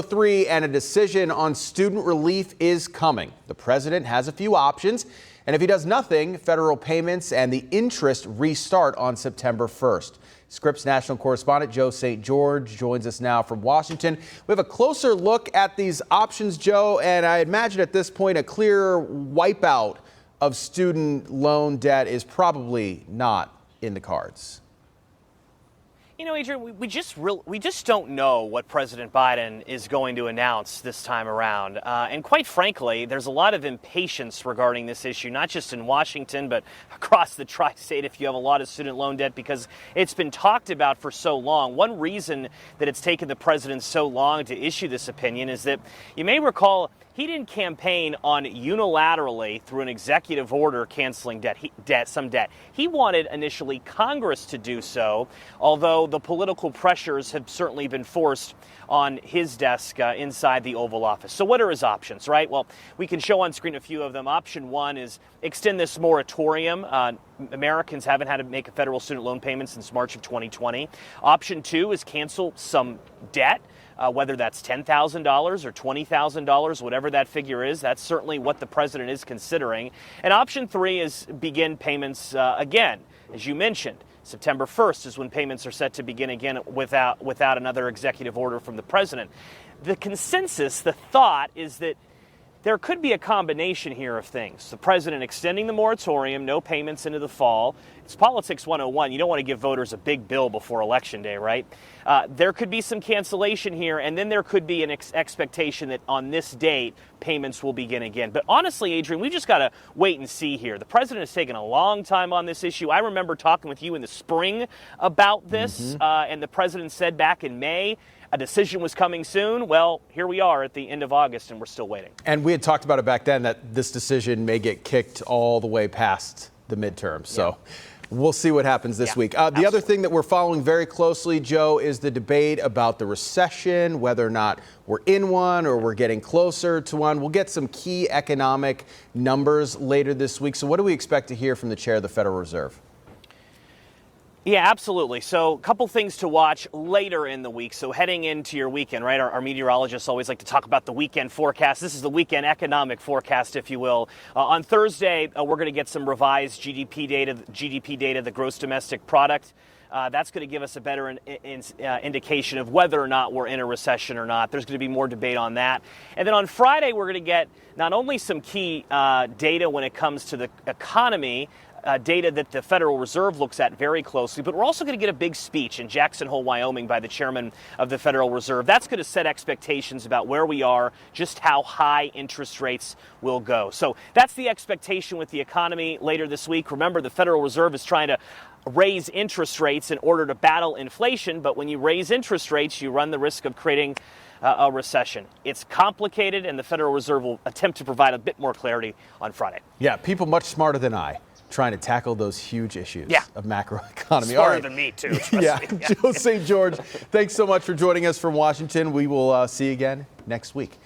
3 and a decision on student relief is coming. The president has a few options, and if he does nothing, federal payments and the interest restart on September 1st. Scripps national correspondent Joe St. George joins us now from Washington. We have a closer look at these options, Joe, and I imagine at this point a clear wipeout of student loan debt is probably not in the cards. You know, Adrian, we just don't know what President Biden is going to announce this time around. And quite frankly, there's a lot of impatience regarding this issue, not just in Washington, but across the tri-state if you have a lot of student loan debt, because it's been talked about for so long. One reason that it's taken the president so long to issue this opinion is that you may recall he didn't campaign on unilaterally through an executive order canceling some debt. He wanted initially Congress to do so, although the political pressures have certainly been forced on his desk inside the Oval Office. So what are his options, right? Well, we can show on screen a few of them. Option one is extend this moratorium. Americans haven't had to make a federal student loan payment since March of 2020. Option two is cancel some debt. Whether that's $10,000 or $20,000, whatever that figure is, that's certainly what the president is considering. And option three is begin payments again. As you mentioned, September 1st is when payments are set to begin again without another executive order from the president. The consensus, the thought is that there could be a combination here of things. The president extending the moratorium, no payments into the fall. It's politics 101. You don't want to give voters a big bill before Election Day, right? There could be some cancellation here, and then there could be an expectation that on this date, payments will begin again. But honestly, Adrian, we've just got to wait and see here. The president has taken a long time on this issue. I remember talking with you in the spring about this, and the president said back in May, a decision was coming soon. Well, here we are at the end of August, and we're still waiting. And we had talked about it back then that this decision may get kicked all the way past the midterms. So we'll see what happens this week. The other thing that we're following very closely, Joe, is the debate about the recession, whether or not we're in one or we're getting closer to one. We'll get some key economic numbers later this week. So what do we expect to hear from the chair of the Federal Reserve? Yeah, absolutely. So a couple things to watch later in the week. So heading into your weekend, right? Our meteorologists always like to talk about the weekend forecast. This is the weekend economic forecast, if you will. On Thursday, we're going to get some revised GDP data, the gross domestic product. That's going to give us a better indication of whether or not we're in a recession or not. There's going to be more debate on that. And then on Friday, we're going to get not only some key data when it comes to the economy, data that the Federal Reserve looks at very closely, but we're also going to get a big speech in Jackson Hole, Wyoming by the chairman of the Federal Reserve. That's going to set expectations about where we are, just how high interest rates will go. So that's the expectation with the economy later this week. Remember, the Federal Reserve is trying to raise interest rates in order to battle inflation, but when you raise interest rates, you run the risk of creating a recession. It's complicated, and the Federal Reserve will attempt to provide a bit more clarity on Friday. Yeah, people much smarter than I trying to tackle those huge issues of macroeconomy. Smarter than me, too. Yeah. Joe St. George, thanks so much for joining us from Washington. We will see you again next week.